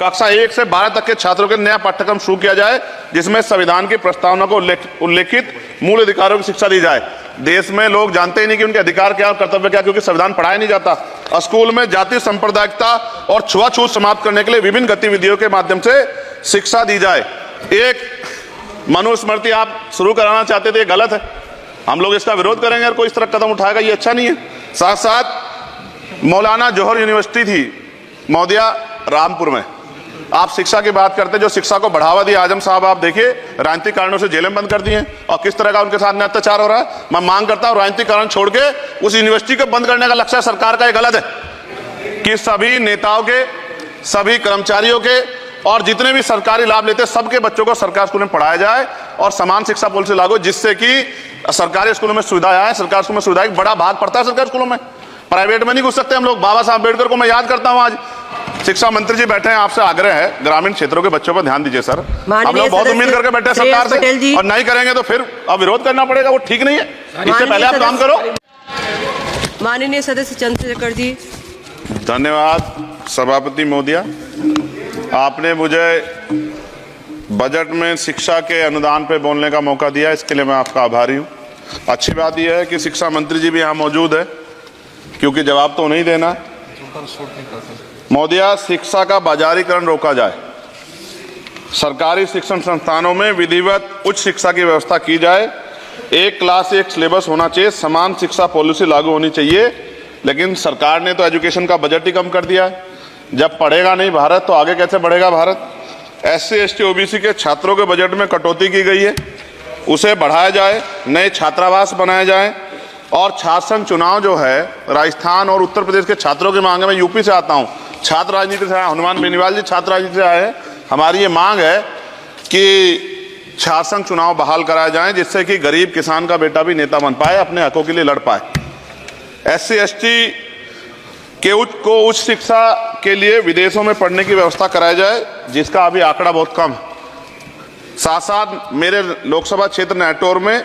कक्षा 1 से 12 तक के छात्रों के नया पाठ्यक्रम शुरू किया जाए, जिसमें संविधान की प्रस्तावना को उल्लेखित मूल अधिकारों की शिक्षा दी जाए। देश में लोग जानते ही नहीं कि उनके अधिकार क्या और कर्तव्य क्या, क्योंकि संविधान पढ़ाया नहीं जाता। स्कूल में जाति सांप्रदायिकता और छुआछूत समाप्त करने के लिए विभिन्न गतिविधियों के माध्यम से शिक्षा दी जाए। एक मनुस्मृति आप शुरू कराना चाहते थे, ये गलत है, हम लोग इसका विरोध करेंगे और कोई इस तरह कदम उठाएगा, ये अच्छा नहीं है। साथ साथ मौलाना जौहर यूनिवर्सिटी थी मौदिया रामपुर में, आप शिक्षा की बात करते, जो शिक्षा को बढ़ावा दिया आजम साहब, आप देखिए राजनीतिक कारणों से जेलें बंद कर दी हैं और किस तरह का उनके साथ अत्याचार हो रहा है। मैं मांग करता हूं राजनीतिक कारण छोड़ के उस यूनिवर्सिटी को बंद करने का लक्ष्य सरकार का ये गलत है कि सभी नेताओं के, सभी कर्मचारियों के और जितने भी सरकारी लाभ लेते हैं सबके बच्चों को सरकारी स्कूल में पढ़ाया जाए और समान शिक्षा पॉलिसी लागू, जिससे कि सरकारी स्कूलों में सुविधाएं आए। सरकारी स्कूलों में सुविधा एक बड़ा भाग पड़ता है सरकारी स्कूलों में, प्राइवेट में नहीं घुस सकते हम लोग। बाबा साहब अम्बेडकर को मैं याद करता हूं। आज शिक्षा मंत्री जी बैठे हैं, आपसे आग्रह है ग्रामीण क्षेत्रों के बच्चों पर ध्यान दीजिए सर। हम लोग बहुत उम्मीद करके बैठे हैं सरकार से, और नहीं करेंगे तो फिर अब विरोध करना पड़ेगा, वो ठीक नहीं है। इससे पहले आप काम करो। माननीय सदस्य चंद्रशेखर जी। धन्यवाद सभापति महोदया, आपने मुझे बजट में शिक्षा के अनुदान पे बोलने का मौका दिया, इसके लिए मैं आपका आभारी हूँ। अच्छी बात यह है कि शिक्षा मंत्री जी भी यहाँ मौजूद है, क्योंकि जवाब तो नहीं देना। महोदया, शिक्षा का बाजारीकरण रोका जाए, सरकारी शिक्षण संस्थानों में विधिवत उच्च शिक्षा की व्यवस्था की जाए, एक क्लास एक सिलेबस होना चाहिए, समान शिक्षा पॉलिसी लागू होनी चाहिए। लेकिन सरकार ने तो एजुकेशन का बजट ही कम कर दिया है। जब पढ़ेगा नहीं भारत तो आगे कैसे बढ़ेगा भारत। SC ST OBC के छात्रों के बजट में कटौती की गई है, उसे बढ़ाया जाए, नए छात्रावास बनाए जाए और छात्र संघ चुनाव जो है राजस्थान और उत्तर प्रदेश के छात्रों की मांग है। मैं यूपी से आता हूँ, छात्र राजनीति से आया, हनुमान बेनीवाल जी छात्र राजनीति से आए हैं। हमारी ये मांग है कि छात्र संघ चुनाव बहाल कराए जाएं, जिससे कि गरीब किसान का बेटा भी नेता बन पाए, अपने हकों के लिए लड़ पाए। SC ST के उच्च शिक्षा के लिए विदेशों में पढ़ने की व्यवस्था कराई जाए, जिसका अभी आंकड़ा बहुत कम है। साथ साथ मेरे लोकसभा क्षेत्र नेटौर में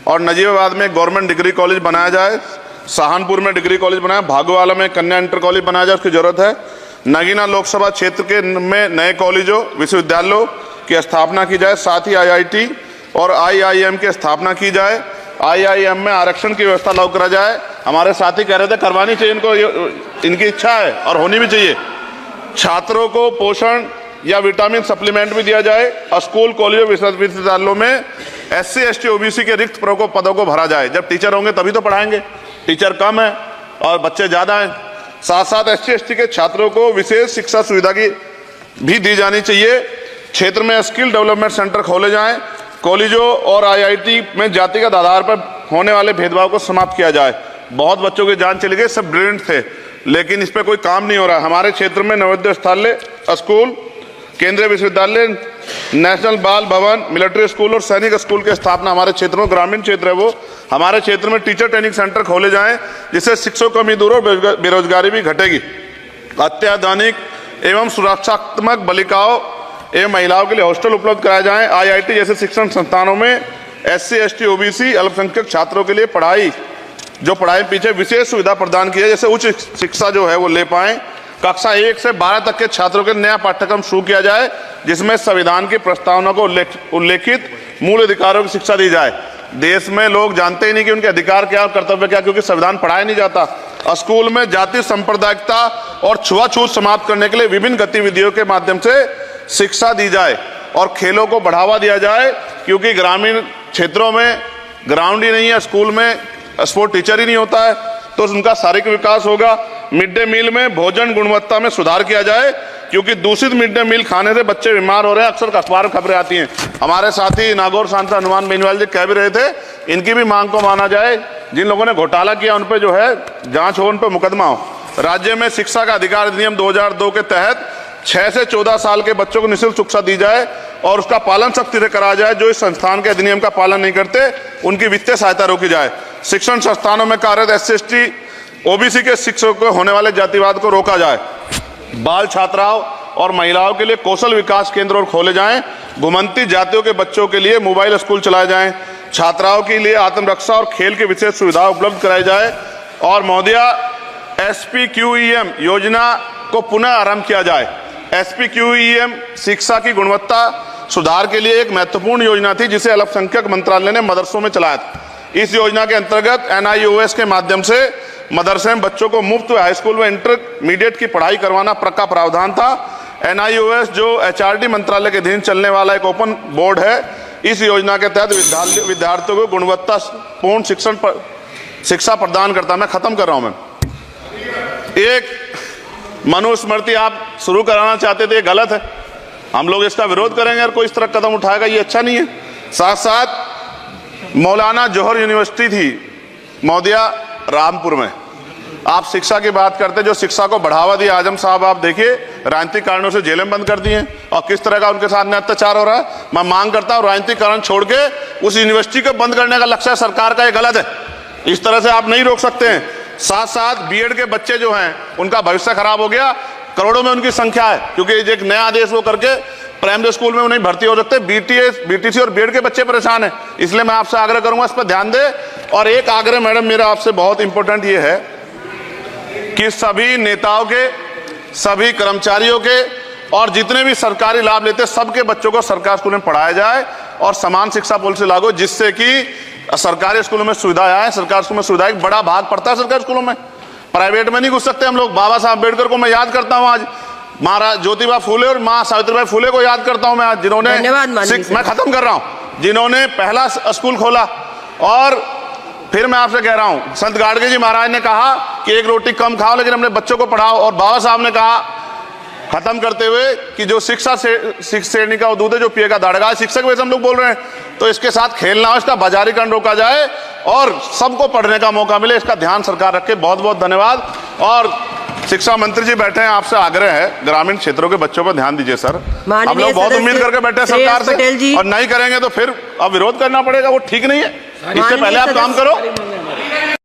और नजीबाबाद में गवर्नमेंट डिग्री कॉलेज बनाया जाए, सहारनपुर में डिग्री कॉलेज बनाया, भागोवाला में कन्या इंटर कॉलेज बनाया जाए, उसकी जरूरत है। नगीना लोकसभा क्षेत्र के में नए कॉलेजों विश्वविद्यालयों की स्थापना की जाए, साथ ही IIT और IIM की स्थापना की जाए। IIM में आरक्षण की व्यवस्था लागू करा जाए। हमारे साथी कह रहे थे करवानी चाहिए इनको, इनकी इच्छा है और होनी भी चाहिए। छात्रों को पोषण या विटामिन सप्लीमेंट भी दिया जाए। स्कूल कॉलेजों विश्वविद्यालयों में SC ST OBC के रिक्त पदों को भरा जाए। जब टीचर होंगे तभी तो पढ़ाएंगे, टीचर कम है और बच्चे ज्यादा हैं। साथ साथ SC ST के छात्रों को विशेष शिक्षा सुविधा की भी दी जानी चाहिए। क्षेत्र में स्किल डेवलपमेंट सेंटर खोले जाएं। कॉलेजों और IIT में जातिगत आधार पर होने वाले भेदभाव को समाप्त किया जाए। बहुत बच्चों की जान चली गई, सब ब्रिलियंट थे, लेकिन इस पर कोई काम नहीं हो रहा। हमारे क्षेत्र में नवोदय विद्यालय स्कूल, केंद्रीय विश्वविद्यालय, नेशनल बाल भवन, मिलिट्री स्कूल और सैनिक स्कूल की स्थापना हमारे क्षेत्र में, ग्रामीण क्षेत्र है वो, हमारे क्षेत्र में टीचर ट्रेनिंग सेंटर खोले जाएं, जिससे शिक्षकों की कमी दूर और बेरोजगारी भी घटेगी। अत्याधुनिक एवं सुरक्षात्मक बालिकाओं एवं महिलाओं के लिए हॉस्टल उपलब्ध कराए जाएं। IIT जैसे शिक्षण संस्थानों में SC ST OBC अल्पसंख्यक छात्रों के लिए पढ़ाई पीछे विशेष सुविधा प्रदान की है, जैसे उच्च शिक्षा जो है वो ले पाएं। कक्षा 1 से 12 तक के छात्रों के नया पाठ्यक्रम शुरू किया जाए, जिसमें संविधान की प्रस्तावना को उल्लेखित मूल अधिकारों की शिक्षा दी जाए। देश में लोग जानते ही नहीं कि उनके अधिकार क्या और कर्तव्य क्या, क्योंकि संविधान पढ़ाया नहीं जाता। स्कूल में जाति सांप्रदायिकता और छुआछूत समाप्त करने के लिए विभिन्न गतिविधियों के माध्यम से शिक्षा दी जाए और खेलों को बढ़ावा दिया जाए, क्योंकि ग्रामीण क्षेत्रों में ग्राउंड ही नहीं है, स्कूल में स्पोर्ट टीचर ही नहीं होता है, तो उनका शारीरिक विकास होगा। मिड डे मील में भोजन गुणवत्ता में सुधार किया जाए, क्योंकि दूषित मिड डे मील खाने से बच्चे बीमार हो रहे हैं, अक्सर अखबार में खबरें आती हैं। हमारे साथी नागौर सांसद हनुमान बेनीवाल जी कह भी रहे थे, इनकी भी मांग को माना जाए। जिन लोगों ने घोटाला किया उन पर जो है जांच हो, उन पर मुकदमा हो। राज्य में शिक्षा का अधिकार अधिनियम 2002 के तहत 6 से 14 साल के बच्चों को निःशुल्क शिक्षा दी जाए और उसका पालन सख्ती से कराया जाए। जो इस संस्थान के अधिनियम का पालन नहीं करते उनकी वित्तीय सहायता रोकी जाए। शिक्षण संस्थानों में कार्यरत SC ST OBC के शिक्षकों को होने वाले जातिवाद को रोका जाए। बाल छात्राओं और महिलाओं के लिए कौशल विकास केंद्र और खोले जाएं। घुमंती जातियों के बच्चों के लिए मोबाइल स्कूल चलाए जाएं। छात्राओं के लिए आत्मरक्षा और खेल की विशेष सुविधा उपलब्ध कराई जाए। और महोदया SPQEM योजना को पुनः आरंभ किया जाए। SPQEM शिक्षा की गुणवत्ता सुधार के लिए एक महत्वपूर्ण योजना थी जिसे अल्पसंख्यक मंत्रालय ने मदरसों में चलाया था। इस योजना के अंतर्गत NIOS के माध्यम से मदरसे में बच्चों को मुफ्त हाई स्कूल व इंटरमीडिएट की पढ़ाई करवाना का प्रावधान था। NIOS जो HRD मंत्रालय के अधीन चलने वाला एक ओपन बोर्ड है, इस योजना के तहत विद्यार्थियों को गुणवत्तापूर्ण शिक्षा प्रदान करता। मैं खत्म कर रहा हूं। मैं एक मनुस्मृति आप शुरू कराना चाहते थे, ये गलत है। हम लोग इसका विरोध करेंगे और कोई इस तरह कदम उठाएगा, ये अच्छा नहीं है। साथ साथ मौलाना जौहर यूनिवर्सिटी थी मौदिया रामपुर में, आप शिक्षा की बात करते, जो शिक्षा को बढ़ावा दिया आजम साहब, आप देखिए राजनीतिक कारणों से जेलें बंद कर दी हैं और किस तरह का उनके साथ में अत्याचार हो रहा है। मैं मांग करता हूं राजनीतिक कारण छोड़ के उस यूनिवर्सिटी को बंद करने का लक्ष्य सरकार का, ये गलत है। इस तरह से आप नहीं रोक सकते हैं। साथ साथ बीएड के बच्चे जो हैं उनका भविष्य खराब हो गया, करोड़ों में उनकी संख्या है, क्योंकि एक नया आदेश वो करके प्राइमरी स्कूल में नहीं भर्ती हो सकते। BTC और बीएड के बच्चे परेशान हैं। इसलिए मैं आपसे आग्रह करूंगा इस पर ध्यान दे। और एक आग्रह मैडम मेरा आपसे बहुत इंपॉर्टेंट ये है कि सभी नेताओं के, सभी कर्मचारियों के और जितने भी सरकारी लाभ लेते हैं सबके बच्चों को सरकारी स्कूल में पढ़ाया जाए और समान शिक्षा पॉलिसी लागू हो, जिससे कि सरकारी स्कूलों में सुविधाएं आए। सरकारी स्कूल में सुविधाएं बड़ा भाग पड़ता है सरकारी स्कूलों में, प्राइवेट में नहीं घुस सकते हम लोग। बाबा साहब अम्बेडकर को मैं याद करता हूं आज, महाराज ज्योतिबा फूले और मां सावित्रीबाई फूले को याद करता हूं मैं आज, जिन्होंने, मैं खत्म कर रहा हूं, जिन्होंने पहला स्कूल खोला। और फिर मैं आपसे कह रहा हूं, संत गाडगे जी महाराज ने कहा कि एक रोटी कम खाओ लेकिन अपने बच्चों को पढ़ाओ। और बाबा साहब ने कहा खत्म करते हुए कि जो शिक्षा श्रेणी का दूध है जो पिएगा दाड़ेगा। शिक्षक वैसे हम लोग बोल रहे हैं, तो इसके साथ खेलना हो, इसका बाजारीकरण रोका जाए और सबको पढ़ने का मौका मिले, इसका ध्यान सरकार रखे। बहुत बहुत धन्यवाद। और शिक्षा मंत्री जी बैठे हैं, आपसे आग्रह है ग्रामीण क्षेत्रों के बच्चों पर ध्यान दीजिए सर। हम लोग बहुत उम्मीद करके बैठे हैं सरकार से, और नहीं करेंगे तो फिर अब विरोध करना पड़ेगा, वो ठीक नहीं है। इससे पहले आप काम करो।